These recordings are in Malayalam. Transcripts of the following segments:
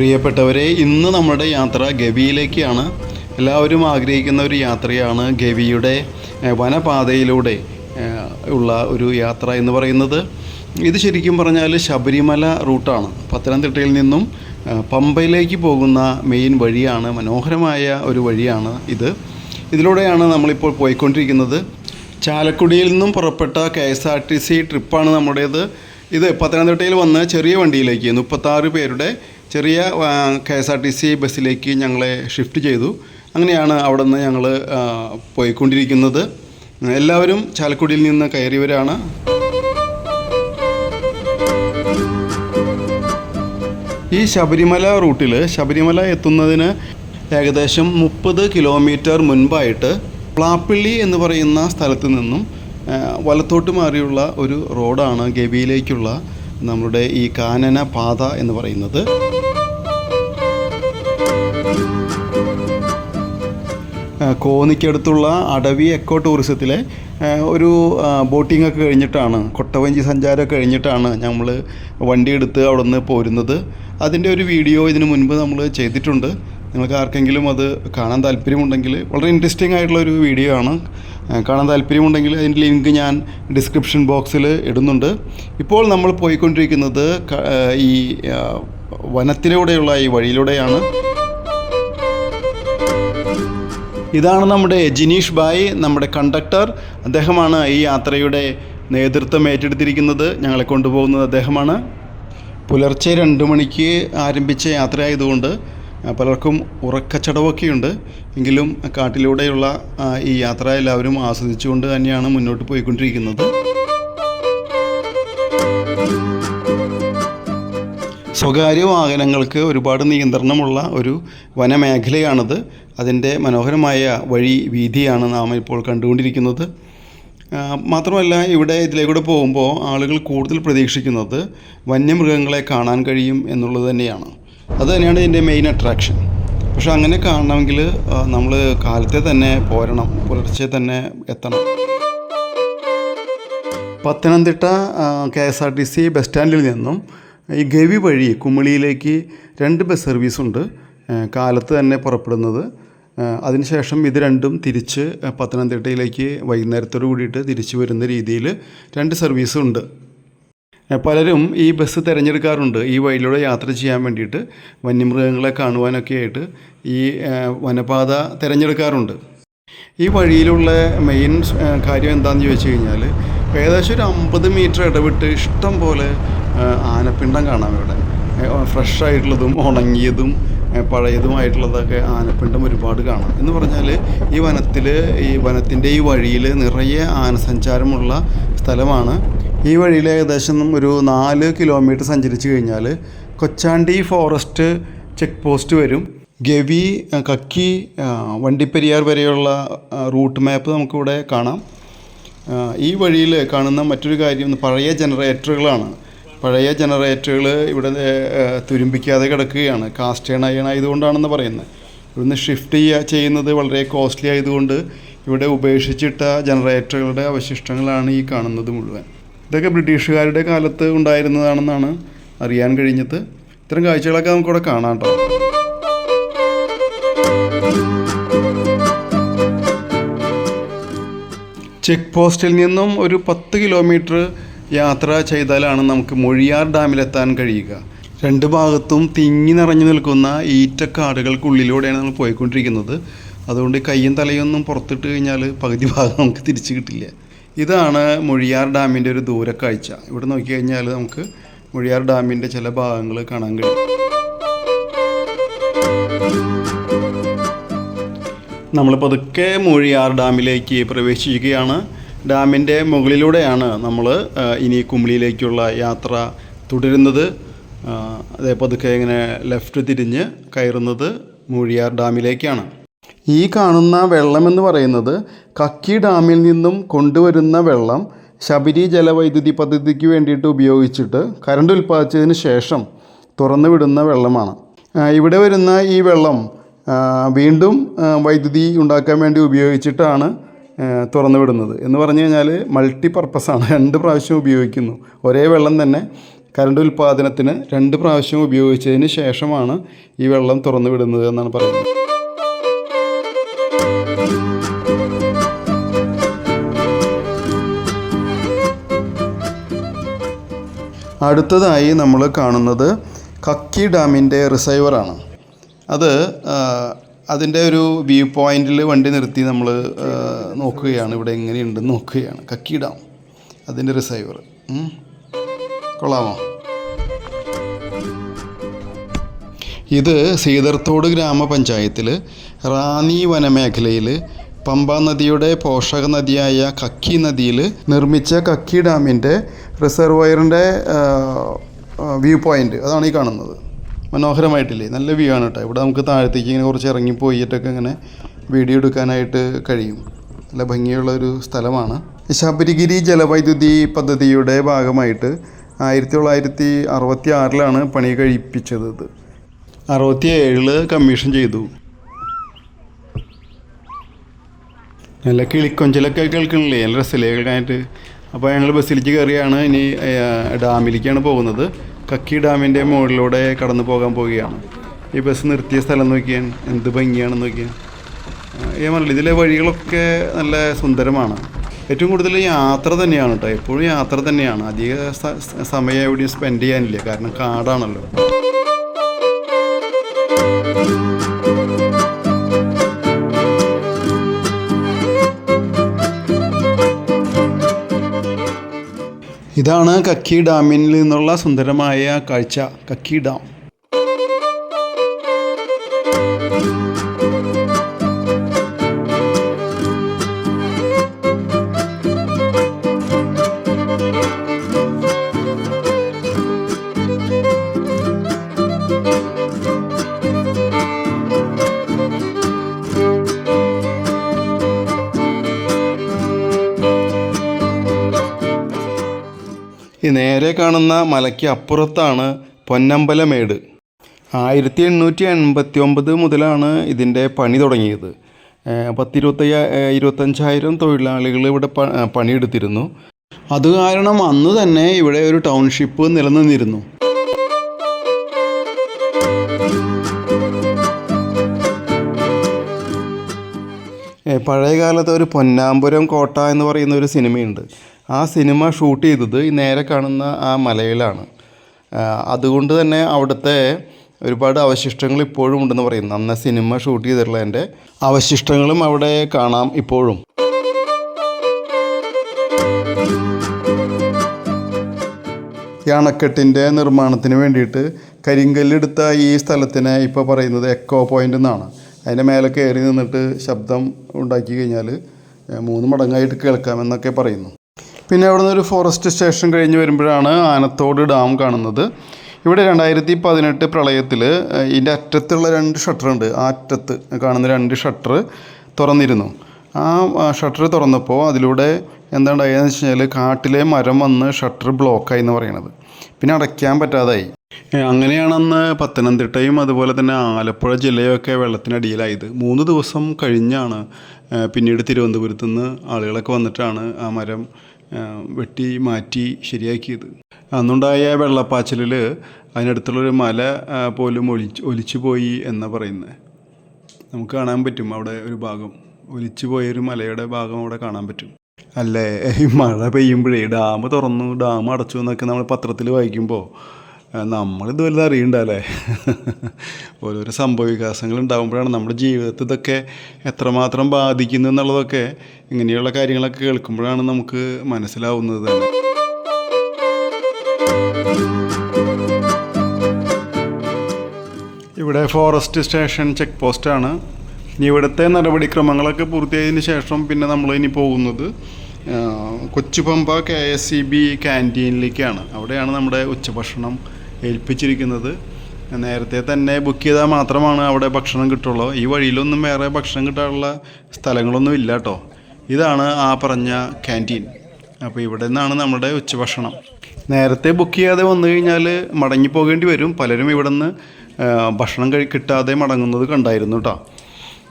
പ്രിയപ്പെട്ടവരെ, ഇന്ന് നമ്മുടെ യാത്ര ഗവിയിലേക്കാണ്. എല്ലാവരും ആഗ്രഹിക്കുന്ന ഒരു യാത്രയാണ് ഗവിയുടെ വനപാതയിലൂടെ ഉള്ള ഒരു യാത്ര എന്ന് പറയുന്നത്. ഇത് ശരിക്കും പറഞ്ഞാൽ ശബരിമല റൂട്ടാണ്. പത്തനംതിട്ടയിൽ നിന്നും പമ്പയിലേക്ക് പോകുന്ന മെയിൻ വഴിയാണ്. മനോഹരമായ ഒരു വഴിയാണ് ഇത്. ഇതിലൂടെയാണ് നമ്മളിപ്പോൾ പോയിക്കൊണ്ടിരിക്കുന്നത്. ചാലക്കുടിയിൽ നിന്നും പുറപ്പെട്ട KSRTC ട്രിപ്പാണ് നമ്മുടേത്. ഇത് പത്തനംതിട്ടയിൽ വന്ന് ചെറിയ വണ്ടിയിലേക്ക് 36 പേരുടെ ചെറിയ KSRTC ബസ്സിലേക്ക് ഞങ്ങളെ ഷിഫ്റ്റ് ചെയ്തു. അങ്ങനെയാണ് അവിടെ നിന്ന് ഞങ്ങൾ പോയിക്കൊണ്ടിരിക്കുന്നത്. എല്ലാവരും ചാലക്കുടിയിൽ നിന്ന് കയറിയവരാണ്. ഈ ശബരിമല റൂട്ടിൽ ശബരിമല എത്തുന്നതിന് ഏകദേശം 30 കിലോമീറ്റർ മുൻപായിട്ട് പ്ലാപ്പിള്ളി എന്ന് പറയുന്ന സ്ഥലത്ത് നിന്നും വലത്തോട്ട് മാറിയുള്ള ഒരു റോഡാണ് ഗവിയിലേക്കുള്ള നമ്മുടെ ഈ കാനന പാത എന്ന് പറയുന്നത്. കോന്നിക്കടുത്തുള്ള അടവി എക്കോ ടൂറിസത്തിലെ ഒരു ബോട്ടിംഗ് ഒക്കെ കഴിഞ്ഞിട്ടാണ്, കൊട്ടവഞ്ചി സഞ്ചാരമൊക്കെ കഴിഞ്ഞിട്ടാണ് നമ്മൾ വണ്ടി എടുത്ത് അവിടെ നിന്ന് പോരുന്നത്. അതിൻ്റെ ഒരു വീഡിയോ ഇതിനു മുൻപ് നമ്മൾ ചെയ്തിട്ടുണ്ട്. നിങ്ങൾക്ക് ആർക്കെങ്കിലും അത് കാണാൻ താല്പര്യമുണ്ടെങ്കിൽ, വളരെ ഇൻട്രസ്റ്റിംഗ് ആയിട്ടുള്ളൊരു വീഡിയോ ആണ്. കാണാൻ താല്പര്യമുണ്ടെങ്കിൽ അതിൻ്റെ ലിങ്ക് ഞാൻ ഡിസ്ക്രിപ്ഷൻ ബോക്സിൽ ഇടുന്നുണ്ട്. ഇപ്പോൾ നമ്മൾ പോയിക്കൊണ്ടിരിക്കുന്നത് ഈ വനത്തിലൂടെയുള്ള ഈ വഴിയിലൂടെയാണ്. ഇതാണ് നമ്മുടെ ജിനീഷ് ഭായ്, നമ്മുടെ കണ്ടക്ടർ. അദ്ദേഹമാണ് ഈ യാത്രയുടെ നേതൃത്വം ഏറ്റെടുത്തിരിക്കുന്നത്. ഞങ്ങളെ കൊണ്ടുപോകുന്നത് അദ്ദേഹമാണ്. പുലർച്ചെ 2 മണിക്ക് ആരംഭിച്ച യാത്രയായതുകൊണ്ട് പലർക്കും ഉറക്കച്ചടവൊക്കെയുണ്ട്. എങ്കിലും കാട്ടിലൂടെയുള്ള ഈ യാത്ര എല്ലാവരും ആസ്വദിച്ചുകൊണ്ട് തന്നെയാണ് മുന്നോട്ട് പോയിക്കൊണ്ടിരിക്കുന്നത്. സ്വകാര്യ വാഹനങ്ങൾക്ക് ഒരുപാട് നിയന്ത്രണമുള്ള ഒരു വനമേഖലയാണിത്. അതിൻ്റെ മനോഹരമായ വഴി വീതിയാണ് നാം ഇപ്പോൾ കണ്ടുകൊണ്ടിരിക്കുന്നത്. മാത്രമല്ല, ഇവിടെ ഇതിലേക്കൂടെ പോകുമ്പോൾ ആളുകൾ കൂടുതൽ പ്രതീക്ഷിക്കുന്നത് വന്യമൃഗങ്ങളെ കാണാൻ കഴിയും എന്നുള്ളത് തന്നെയാണ്. അത് തന്നെയാണ് ഇതിൻ്റെ മെയിൻ അട്രാക്ഷൻ. പക്ഷെ അങ്ങനെ കാണണമെങ്കിൽ നമ്മൾ കാലത്തെ തന്നെ പോരണം, പുലർച്ചെ തന്നെ എത്തണം. പത്തനംതിട്ട KSRTC ബസ് സ്റ്റാൻഡിൽ നിന്നും ഈ ഗവി വഴി കുമിളിയിലേക്ക് 2 ബസ് സർവീസുണ്ട്. കാലത്ത് തന്നെ പുറപ്പെടുന്നത്. അതിനുശേഷം ഇത് രണ്ടും തിരിച്ച് പത്തനംതിട്ടയിലേക്ക് വൈകുന്നേരത്തോട് കൂടിയിട്ട് തിരിച്ചു വരുന്ന രീതിയിൽ 2 സർവീസുണ്ട്. പലരും ഈ ബസ് തിരഞ്ഞെടുക്കാറുണ്ട് ഈ വഴിയിലൂടെ യാത്ര ചെയ്യാൻ വേണ്ടിയിട്ട്. വന്യമൃഗങ്ങളെ കാണുവാനൊക്കെ ആയിട്ട് ഈ വനപാത തിരഞ്ഞെടുക്കാറുണ്ട്. ഈ വഴിയിലുള്ള മെയിൻ കാര്യം എന്താണെന്ന് ചോദിച്ചു കഴിഞ്ഞാൽ, ഏകദേശം ഒരു 50 മീറ്റർ ഇടവിട്ട് ഇഷ്ടം പോലെ ആനപ്പിണ്ടം കാണാം. ഇവിടെ ഫ്രഷായിട്ടുള്ളതും ഉണങ്ങിയതും പഴയതുമായിട്ടുള്ളതൊക്കെ ആനപ്പിണ്ടം ഒരുപാട് കാണാം. എന്ന് പറഞ്ഞാൽ ഈ വനത്തിൻ്റെ ഈ വഴിയിൽ നിറയെ ആനസഞ്ചാരമുള്ള സ്ഥലമാണ്. ഈ വഴിയിൽ ഏകദേശം ഒരു 4 കിലോമീറ്റർ സഞ്ചരിച്ച് കഴിഞ്ഞാൽ കൊച്ചാണ്ടി ഫോറസ്റ്റ് ചെക്ക് പോസ്റ്റ് വരും. ഗവി, കക്കി, വണ്ടിപ്പെരിയാർ വരെയുള്ള റൂട്ട് മാപ്പ് നമുക്കിവിടെ കാണാം. ഈ വഴിയിൽ കാണുന്ന മറ്റൊരു കാര്യം പഴയ ജനറേറ്ററുകളാണ്. പഴയ ജനറേറ്ററുകൾ ഇവിടെ തുരുമ്പിക്കാതെ കിടക്കുകയാണ്. കാസ്റ്റ് അയൺ ആയതുകൊണ്ടാണെന്ന് പറയുന്നത്. ഇവിടുന്ന് ഷിഫ്റ്റ് ചെയ്യുന്നത് വളരെ കോസ്റ്റ്ലി ആയതുകൊണ്ട് ഇവിടെ ഉപേക്ഷിച്ചിട്ട ജനറേറ്ററുകളുടെ അവശിഷ്ടങ്ങളാണ് ഈ കാണുന്നത് മുഴുവൻ. ഇതൊക്കെ ബ്രിട്ടീഷുകാരുടെ കാലത്ത് ഉണ്ടായിരുന്നതാണെന്നാണ് അറിയാൻ കഴിഞ്ഞത്. ഇത്തരം കാഴ്ചകളൊക്കെ നമുക്കിവിടെ കാണാം കേട്ടോ. ചെക്ക് പോസ്റ്റിൽ നിന്നും ഒരു 10 കിലോമീറ്റർ യാത്ര ചെയ്താലാണ് നമുക്ക് മൊഴിയാർ ഡാമിലെത്താൻ കഴിയുക. 2 ഭാഗത്തും തിങ്ങി നിറഞ്ഞു നിൽക്കുന്ന ഈറ്റക്കാടുകൾക്കുള്ളിലൂടെയാണ് നമ്മൾ പോയിക്കൊണ്ടിരിക്കുന്നത്. അതുകൊണ്ട് കയ്യും തലയൊന്നും പുറത്തിട്ട് കഴിഞ്ഞാൽ പകുതി ഭാഗം നമുക്ക് തിരിച്ചു കിട്ടില്ല. ഇതാണ് മൊഴിയാർ ഡാമിൻ്റെ ഒരു ദൂരക്കാഴ്ച. ഇവിടെ നോക്കിക്കഴിഞ്ഞാൽ നമുക്ക് മൊഴിയാർ ഡാമിൻ്റെ ചില ഭാഗങ്ങൾ കാണാൻ കഴിയും. നമ്മൾ പതുക്കെ മൊഴിയാർ ഡാമിലേക്ക് പ്രവേശിക്കുകയാണ്. ഡാമിൻ്റെ മുകളിലൂടെയാണ് നമ്മൾ ഇനി കുമിളിയിലേക്കുള്ള യാത്ര തുടരുന്നത്. അതേ പതുക്കെ ഇങ്ങനെ ലെഫ്റ്റ് തിരിഞ്ഞ് കയറുന്നത് മൂഴിയാർ ഡാമിലേക്കാണ്. ഈ കാണുന്ന വെള്ളമെന്ന് പറയുന്നത് കക്കി ഡാമിൽ നിന്നും കൊണ്ടുവരുന്ന വെള്ളം ശബരി ജലവൈദ്യുതി പദ്ധതിക്ക് വേണ്ടിയിട്ട് ഉപയോഗിച്ചിട്ട് കറണ്ട് ഉൽപ്പാദിച്ചതിന് ശേഷം തുറന്നു വിടുന്ന വെള്ളമാണ്. ഇവിടെ വരുന്ന ഈ വെള്ളം വീണ്ടും വൈദ്യുതി ഉണ്ടാക്കാൻ വേണ്ടി ഉപയോഗിച്ചിട്ടാണ് തുറന്നു വിടുന്നത്. എന്ന് പറഞ്ഞു കഴിഞ്ഞാൽ മൾട്ടി പർപ്പസാണ്. 2 പ്രാവശ്യം ഉപയോഗിക്കുന്നു. ഒരേ വെള്ളം തന്നെ കറണ്ട് ഉൽപ്പാദനത്തിന് 2 പ്രാവശ്യം ഉപയോഗിച്ചതിന് ശേഷമാണ് ഈ വെള്ളം തുറന്നു വിടുന്നത് എന്നാണ് പറയുന്നത്. അടുത്തതായി നമ്മൾ കാണുന്നത് കക്കി ഡാമിൻ്റെ റിസർവറാണ്. അത് അതിൻ്റെ ഒരു വ്യൂ പോയിൻറ്റിൽ വണ്ടി നിർത്തി നമ്മൾ നോക്കുകയാണ്, ഇവിടെ എങ്ങനെയുണ്ടെന്ന് നോക്കുകയാണ്. കക്കി ഡാം, അതിൻ്റെ റിസർവർ കൊള്ളാമോ? ഇത് സീതർത്തോട് ഗ്രാമപഞ്ചായത്തിൽ റാന്നി വനമേഖലയിൽ പമ്പാ നദിയുടെ പോഷക നദിയായ കക്കി നദിയിൽ നിർമ്മിച്ച കക്കി ഡാമിൻ്റെ റിസർവോയറിൻ്റെ വ്യൂ പോയിൻ്റ് അതാണ് ഈ കാണുന്നത്. മനോഹരമായിട്ടില്ലേ? നല്ല വ്യൂ ആണ് കേട്ടോ. ഇവിടെ നമുക്ക് താഴത്തേക്ക് ഇങ്ങനെ കുറച്ച് ഇറങ്ങി പോയിട്ടൊക്കെ ഇങ്ങനെ വീഡിയോ എടുക്കാനായിട്ട് കഴിയും. നല്ല ഭംഗിയുള്ളൊരു സ്ഥലമാണ്. ശബരിഗിരി ജലവൈദ്യുതി പദ്ധതിയുടെ ഭാഗമായിട്ട് 1966 പണി കഴിപ്പിച്ചത്. ഇത് 67 കമ്മീഷൻ ചെയ്തു. നല്ല കിളിക്കൊഞ്ചലൊക്കെ കേൾക്കണില്ലേ? നല്ല രസമില്ലേ കേൾക്കാനായിട്ട്? അപ്പോൾ ഞങ്ങൾ ബസ്സിലേക്ക് കയറിയാണ് ഇനി ഡാമിലേക്കാണ് പോകുന്നത്. കക്കി ഡാമിൻ്റെ മുകളിലൂടെ കടന്നു പോകാൻ പോവുകയാണ്. ഈ ബസ് നിർത്തിയ സ്ഥലം നോക്കിയാൽ എന്ത് ഭംഗിയാണെന്ന് നോക്കിയാൽ. ഞാൻ പറഞ്ഞില്ല, ഇതിലെ വഴികളൊക്കെ നല്ല സുന്ദരമാണ്. ഏറ്റവും കൂടുതൽ യാത്ര തന്നെയാണ് കേട്ടോ, എപ്പോഴും യാത്ര തന്നെയാണ്. അധിക സമയം എവിടെയും സ്പെൻഡ് ചെയ്യാനില്ല, കാരണം കാടാണല്ലോ. ഇതാണ് കക്കി ഡാമിൽ നിന്നുള്ള സുന്ദരമായ കാഴ്ച. കക്കി ഡാം. ഈ നേരെ കാണുന്ന മലയ്ക്ക് അപ്പുറത്താണ് പൊന്നമ്പലമേട്. 1889 മുതലാണ് ഇതിൻ്റെ പണി തുടങ്ങിയത്. 25,000 തൊഴിലാളികൾ ഇവിടെ പണിയെടുത്തിരുന്നു. അത് കാരണം അന്ന് തന്നെ ഇവിടെ ഒരു ടൗൺഷിപ്പ് നിലനിന്നിരുന്നു. പഴയ കാലത്ത് ഒരു പൊന്നാമ്പുരം കോട്ട എന്ന് പറയുന്ന ഒരു സിനിമയുണ്ട്. ആ സിനിമ ഷൂട്ട് ചെയ്തത് ഈ നേരെ കാണുന്ന ആ മലയിലാണ്. അതുകൊണ്ട് തന്നെ അവിടുത്തെ ഒരുപാട് അവശിഷ്ടങ്ങൾ ഇപ്പോഴും ഉണ്ടെന്ന് പറയുന്നു. അന്ന് സിനിമ ഷൂട്ട് ചെയ്തിട്ടുള്ളതിൻ്റെ അവശിഷ്ടങ്ങളും അവിടെ കാണാം ഇപ്പോഴും. ഈ അണക്കെട്ടിൻ്റെ നിർമ്മാണത്തിന് വേണ്ടിയിട്ട് കരിങ്കല്ലെടുത്ത ഈ സ്ഥലത്തിനെ ഇപ്പോൾ പറയുന്നത് എക്കോ പോയിൻ്റ് എന്നാണ്. അതിൻ്റെ മേലെ കയറി നിന്നിട്ട് ശബ്ദം ഉണ്ടാക്കി കഴിഞ്ഞാൽ 3 മടങ്ങായിട്ട് കേൾക്കാമെന്നൊക്കെ പറയുന്നു. പിന്നെ അവിടെ നിന്ന് ഒരു ഫോറസ്റ്റ് സ്റ്റേഷൻ കഴിഞ്ഞ് വരുമ്പോഴാണ് ആനത്തോട് ഡാം കാണുന്നത്. ഇവിടെ 2018 പ്രളയത്തിൽ ഇതിൻ്റെ അറ്റത്തുള്ള 2 ഷട്ടറുണ്ട്. ആ അറ്റത്ത് കാണുന്ന 2 ഷട്ടർ തുറന്നിരുന്നു. ആ ഷട്ടർ തുറന്നപ്പോൾ അതിലൂടെ എന്താണ്ടായെന്ന് വെച്ച് കഴിഞ്ഞാൽ കാട്ടിലെ മരം വന്ന് ഷട്ടർ ബ്ലോക്കായി എന്ന് പറയണത്. പിന്നെ അടയ്ക്കാൻ പറ്റാതായി. അങ്ങനെയാണെന്ന് പത്തനംതിട്ടയും അതുപോലെ തന്നെ ആലപ്പുഴ ജില്ലയൊക്കെ വെള്ളത്തിനടിയിലായത്. 3 ദിവസം കഴിഞ്ഞാണ് പിന്നീട് തിരുവനന്തപുരത്ത് നിന്ന് ആളുകളൊക്കെ വന്നിട്ടാണ് ആ മരം വെട്ടി മാറ്റി ശരിയാക്കിയത്. അന്നുണ്ടായ വെള്ളപ്പാച്ചിലിൽ അതിനടുത്തുള്ളൊരു മല പോലും ഒലിച്ചു പോയി എന്നാണ് പറയുന്നത്. നമുക്ക് കാണാൻ പറ്റും അവിടെ ഒരു ഭാഗം, ഒലിച്ചു പോയൊരു മലയുടെ ഭാഗം അവിടെ കാണാൻ പറ്റും. അല്ലേ, ഈ മഴ പെയ്യുമ്പോഴേ ഡാം തുറന്നു ഡാം അടച്ചു എന്നൊക്കെ നമ്മൾ പത്രത്തിൽ വായിക്കുമ്പോൾ നമ്മളിതുവരെ അറിയണ്ടല്ലേ. ഓരോരോ സംഭവവികാസങ്ങൾ ഉണ്ടാകുമ്പോഴാണ് നമ്മുടെ ജീവിതത്തിൽ ഇതൊക്കെ എത്രമാത്രം ബാധിക്കുന്നു എന്നുള്ളതൊക്കെ ഇങ്ങനെയുള്ള കാര്യങ്ങളൊക്കെ കേൾക്കുമ്പോഴാണ് നമുക്ക് മനസ്സിലാവുന്നത് തന്നെ. ഇവിടെ ഫോറസ്റ്റ് സ്റ്റേഷൻ ചെക്ക് പോസ്റ്റാണ്. ഇനി ഇവിടുത്തെ നടപടിക്രമങ്ങളൊക്കെ പൂർത്തിയായതിന് ശേഷം പിന്നെ നമ്മൾ ഇനി പോകുന്നത് കൊച്ചുപമ്പ KSEB ക്യാൻറ്റീനിലേക്കാണ്. അവിടെയാണ് നമ്മുടെ ഉച്ചഭക്ഷണം ഏൽപ്പിച്ചിരിക്കുന്നത്. നേരത്തെ തന്നെ ബുക്ക് ചെയ്താൽ മാത്രമാണ് അവിടെ ഭക്ഷണം കിട്ടുള്ളൂ. ഈ വഴിയിലൊന്നും വേറെ ഭക്ഷണം കിട്ടാനുള്ള സ്ഥലങ്ങളൊന്നും ഇല്ല കേട്ടോ. ഇതാണ് ആ പറഞ്ഞ ക്യാൻറ്റീൻ. അപ്പോൾ ഇവിടെ നിന്നാണ് നമ്മുടെ ഉച്ചഭക്ഷണം. നേരത്തെ ബുക്ക് ചെയ്യാതെ വന്നു കഴിഞ്ഞാൽ മടങ്ങിപ്പോകേണ്ടി വരും. പലരും ഇവിടെ നിന്ന് ഭക്ഷണം കിട്ടാതെ മടങ്ങുന്നത് കണ്ടായിരുന്നു കേട്ടോ.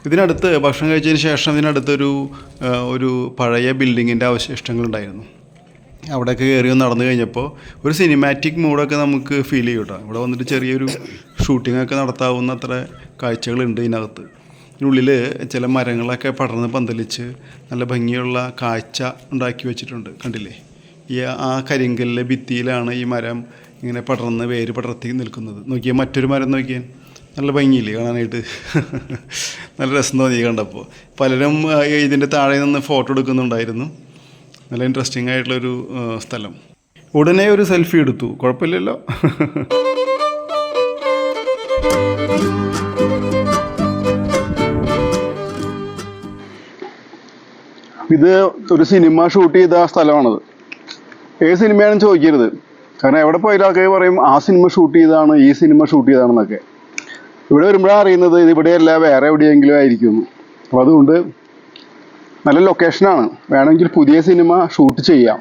ഇതിനടുത്ത് ഭക്ഷണം കഴിച്ചതിന് ശേഷം ഇതിനടുത്തൊരു പഴയ ബിൽഡിങ്ങിൻ്റെ അവശിഷ്ടങ്ങളുണ്ടായിരുന്നു. അവിടെയൊക്കെ കയറി ഒന്ന് നടന്നു കഴിഞ്ഞപ്പോൾ ഒരു സിനിമാറ്റിക് മൂഡൊക്കെ നമുക്ക് ഫീൽ ചെയ്യും കേട്ടോ. ഇവിടെ വന്നിട്ട് ചെറിയൊരു ഷൂട്ടിങ്ങൊക്കെ നടത്താവുന്ന അത്ര കാഴ്ചകളുണ്ട് ഇതിനകത്ത്. ഇതിനുള്ളിൽ ചില മരങ്ങളൊക്കെ പടർന്ന് പന്തലിച്ച് നല്ല ഭംഗിയുള്ള കാഴ്ച ഉണ്ടാക്കി വെച്ചിട്ടുണ്ട്. കണ്ടില്ലേ, ഈ ആ കരിങ്കല്ലിലെ ഭിത്തിയിലാണ് ഈ മരം ഇങ്ങനെ പടർന്ന് വേര് പടർത്തി നിൽക്കുന്നത്. നോക്കിയാൽ മറ്റൊരു മരം നോക്കിയാൽ നല്ല ഭംഗിയില്ലേ കാണാനായിട്ട്. നല്ല രസം തോന്നി കണ്ടപ്പോൾ. പലരും ഇതിൻ്റെ താഴെ നിന്ന് ഫോട്ടോ എടുക്കുന്നുണ്ടായിരുന്നു. നല്ല ഇൻട്രസ്റ്റിംഗ് ആയിട്ടുള്ളൊരു സ്ഥലം. ഉടനെ ഒരു സെൽഫി എടുത്തു, കുഴപ്പമില്ലല്ലോ. ഇത് ഒരു സിനിമ ഷൂട്ട് ചെയ്ത സ്ഥലമാണത്. ഏത് സിനിമയാണെന്ന് ചോദിക്കരുത്, കാരണം എവിടെ പോയാലും ആൾക്കാർ പറയും ആ സിനിമ ഷൂട്ട് ചെയ്തതാണ്, ഈ സിനിമ ഷൂട്ട് ചെയ്തതാണെന്നൊക്കെ. ഇവിടെ വരുമ്പോഴാണ് അറിയുന്നത് ഇത് ഇവിടെയല്ല വേറെ എവിടെയെങ്കിലും ആയിരിക്കും. അപ്പോൾ അതുകൊണ്ട് നല്ല ലൊക്കേഷനാണ്, വേണമെങ്കിൽ പുതിയ സിനിമ ഷൂട്ട് ചെയ്യാം.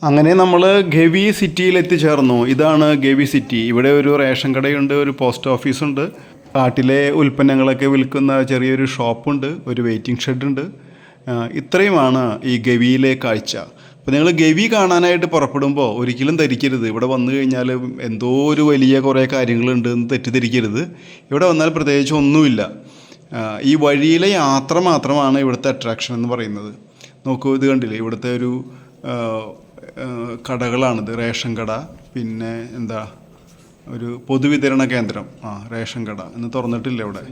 അങ്ങനെ നമ്മൾ ഗവി സിറ്റിയിൽ എത്തിച്ചേർന്നു. ഇതാണ് ഗവി സിറ്റി. ഇവിടെ ഒരു റേഷൻ കടയുണ്ട്, ഒരു പോസ്റ്റ് ഓഫീസുണ്ട്, കാട്ടിലെ ഉൽപ്പന്നങ്ങളൊക്കെ വിൽക്കുന്ന ചെറിയൊരു ഷോപ്പുണ്ട്, ഒരു വെയിറ്റിംഗ് ഷെഡുണ്ട്. ഇത്രയുമാണ് ഈ ഗവിയിലെ കാഴ്ച. അപ്പോൾ നിങ്ങൾ ഗവി കാണാനായിട്ട് പുറപ്പെടുമ്പോൾ ഒരിക്കലും ധരിക്കരുത് ഇവിടെ വന്നു കഴിഞ്ഞാൽ എന്തോ ഒരു വലിയ കുറേ കാര്യങ്ങളുണ്ട് എന്ന് തെറ്റിദ്ധരിക്കരുത്. ഇവിടെ വന്നാൽ പ്രത്യേകിച്ച് ഒന്നുമില്ല. ഈ വഴിയിലെ യാത്ര മാത്രമാണ് ഇവിടുത്തെ അട്രാക്ഷൻ എന്ന് പറയുന്നത്. നോക്കൂ, ഇത് കണ്ടില്ലേ, ഇവിടുത്തെ ഒരു കടകളാണിത്. റേഷൻ കട, പിന്നെ എന്താ ഒരു പൊതുവിതരണ കേന്ദ്രം, റേഷൻ കട എന്ന് തുറന്നിട്ടില്ല ഇവിടെ.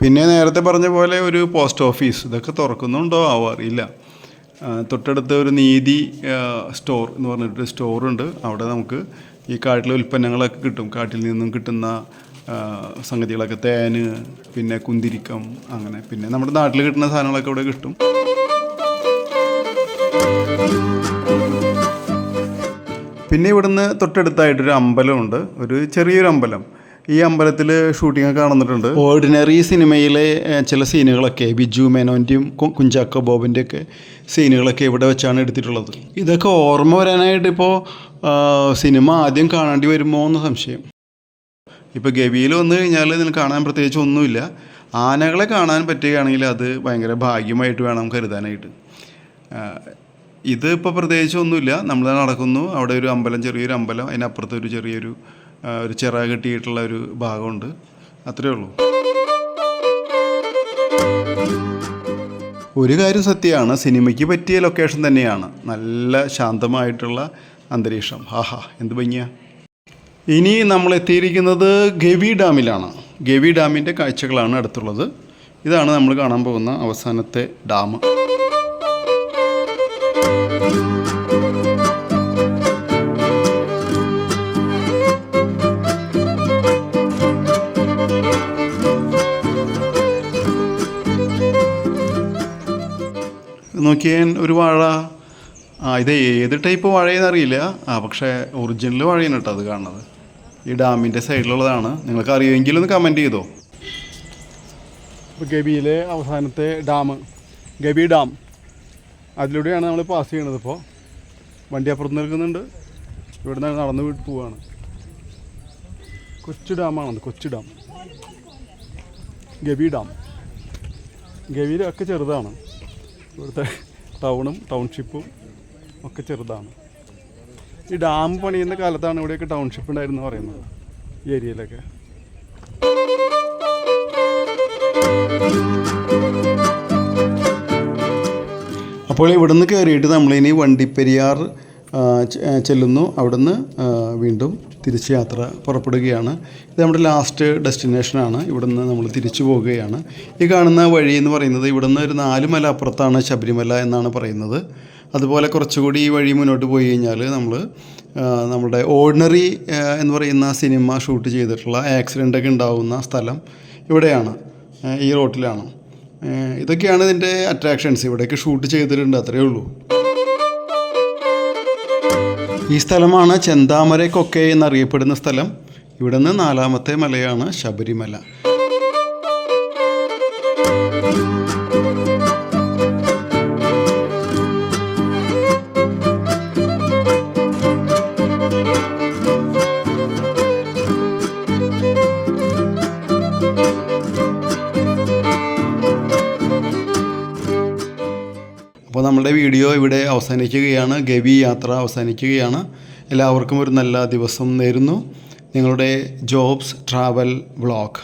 പിന്നെ നേരത്തെ പറഞ്ഞ പോലെ ഒരു പോസ്റ്റ് ഓഫീസ്, ഇതൊക്കെ തുറക്കുന്നുണ്ടോ ആവോ അറിയില്ല. തൊട്ടടുത്ത് ഒരു നീതി സ്റ്റോർ എന്ന് പറഞ്ഞിട്ടൊരു സ്റ്റോറുണ്ട്. അവിടെ നമുക്ക് ഈ കാട്ടിലെ ഉൽപ്പന്നങ്ങളൊക്കെ കിട്ടും. കാട്ടിൽ നിന്നും കിട്ടുന്ന സംഗതികളൊക്കെ, തേന്, പിന്നെ കുന്തിരിക്കം, അങ്ങനെ പിന്നെ നമ്മുടെ നാട്ടിൽ കിട്ടുന്ന സാധനങ്ങളൊക്കെ അവിടെ കിട്ടും. പിന്നെ ഇവിടുന്ന് തൊട്ടടുത്തായിട്ടൊരു അമ്പലമുണ്ട്, ഒരു ചെറിയൊരു അമ്പലം. ഈ അമ്പലത്തിൽ ഷൂട്ടിങ്ങൊക്കെ നടന്നിട്ടുണ്ട്. ഓർഡിനറി സിനിമയിലെ ചില സീനുകളൊക്കെ, ബിജു മേനോൻ്റെയും കുഞ്ചാക്കോ ബോബൻ്റെയൊക്കെ സീനുകളൊക്കെ ഇവിടെ വെച്ചാണ് എടുത്തിട്ടുള്ളത്. ഇതൊക്കെ ഓർമ്മ വരാനായിട്ട് ഇപ്പോൾ സിനിമ ആദ്യം കാണേണ്ടി വരുമോ എന്ന് സംശയം. ഇപ്പോൾ ഗവിയിൽ വന്നു കഴിഞ്ഞാൽ ഇതിന് കാണാൻ പ്രത്യേകിച്ച് ഒന്നുമില്ല. ആനകളെ കാണാൻ പറ്റുകയാണെങ്കിൽ അത് ഭയങ്കര ഭാഗ്യമായിട്ട് വേണം കരുതാനായിട്ട്. ഇത് ഇപ്പോൾ പ്രത്യേകിച്ച് ഒന്നുമില്ല. നമ്മൾ നടക്കുന്നു, അവിടെ ഒരു അമ്പലം, ചെറിയൊരു അമ്പലം, അതിനപ്പുറത്ത് ഒരു ചെറിയൊരു ചിറ കെട്ടിയിട്ടുള്ള ഒരു ഭാഗമുണ്ട്, അത്രയേ ഉള്ളൂ. ഒരു കാര്യം സത്യമാണ്, സിനിമയ്ക്ക് പറ്റിയ ലൊക്കേഷൻ തന്നെയാണ്. നല്ല ശാന്തമായിട്ടുള്ള അന്തരീക്ഷം, ഹാഹാ എന്ത് ഭംഗിയാണ്. ഇനി നമ്മൾ എത്തിയിരിക്കുന്നത് ഗവി ഡാമിലാണ്. ഗവി ഡാമിൻ്റെ കാഴ്ചകളാണ് അടുത്തുള്ളത്. ഇതാണ് നമ്മൾ കാണാൻ പോകുന്ന അവസാനത്തെ ഡാം. നോക്കിയാൽ ഒരു വാഴ, ഇത് ഏത് ടൈപ്പ് വാഴയെന്നറിയില്ല, പക്ഷേ ഒറിജിനൽ വാഴയാണ് കേട്ടോ അത് കാണുന്നത്. ഈ ഡാമിൻ്റെ സൈഡിലുള്ളതാണ്. നിങ്ങൾക്ക് അറിയുമെങ്കിൽ ഒന്ന് കമൻറ്റ് ചെയ്തോ. ഇപ്പോൾ ഗവിയിലെ അവസാനത്തെ ഡാം, ഗവി ഡാം, അതിലൂടെയാണ് നമ്മൾ പാസ് ചെയ്യണത്. ഇപ്പോൾ വണ്ടി അപ്പുറത്ത് നിൽക്കുന്നുണ്ട്, ഇവിടെ നിന്ന് നടന്ന് പോവുകയാണ്. കൊച്ചു ഡാമാണത്, കൊച്ചു ഡാം, ഗവി ഡാം. ഗവിയിലൊക്കെ ചെറുതാണ്, ഇവിടുത്തെ ടൗണും ടൗൺഷിപ്പും ഒക്കെ ചെറുതാണ്. ഈ ഡാം പണിയുന്ന കാലത്താണ് ഇവിടെയൊക്കെ ടൗൺഷിപ്പ് ഉണ്ടായിരുന്നു പറയുന്നത്, ഈ ഏരിയയിലൊക്കെ. അപ്പോൾ ഇവിടുന്ന് കയറിയിട്ട് നമ്മളിനി വണ്ടിപ്പെരിയാർ ചെല്ലുന്നു. അവിടുന്ന് വീണ്ടും തിരിച്ച് യാത്ര പുറപ്പെടുകയാണ്. ഇത് നമ്മുടെ ലാസ്റ്റ് ഡെസ്റ്റിനേഷനാണ്. ഇവിടുന്ന് നമ്മൾ തിരിച്ചു പോവുകയാണ്. ഈ കാണുന്ന വഴി എന്ന് പറയുന്നത് ഇവിടുന്ന് ഒരു 4 മല അപ്പുറത്താണ് ശബരിമല എന്നാണ് പറയുന്നത്. അതുപോലെ കുറച്ചുകൂടി ഈ വഴി മുന്നോട്ട് പോയി കഴിഞ്ഞാൽ നമ്മുടെ ഓർഡിനറി എന്ന് പറയുന്ന സിനിമ ഷൂട്ട് ചെയ്തിട്ടുള്ള ആക്സിഡൻ്റൊക്കെ ഉണ്ടാകുന്ന സ്ഥലം ഇവിടെയാണ്, ഈ റോട്ടിലാണ്. ഇതൊക്കെയാണ് ഇതിൻ്റെ അട്രാക്ഷൻസ്. ഇവിടെയൊക്കെ ഷൂട്ട് ചെയ്തിട്ടുണ്ട്, അത്രയേ ഉള്ളൂ. ഈ സ്ഥലമാണ് ചെന്താമര കൊക്കെ എന്നറിയപ്പെടുന്ന സ്ഥലം. ഇവിടെ നിന്ന് 4ാമത്തെ മലയാണ് ശബരിമല. അപ്പോൾ നമ്മുടെ വീഡിയോ ഇവിടെ അവസാനിക്കുകയാണ്. ഗവി യാത്ര അവസാനിക്കുകയാണ്. എല്ലാവർക്കും ഒരു നല്ല ദിവസം നേരുന്നു. നിങ്ങളുടെ ജോബ്സ് ട്രാവൽ വ്ളോഗ്.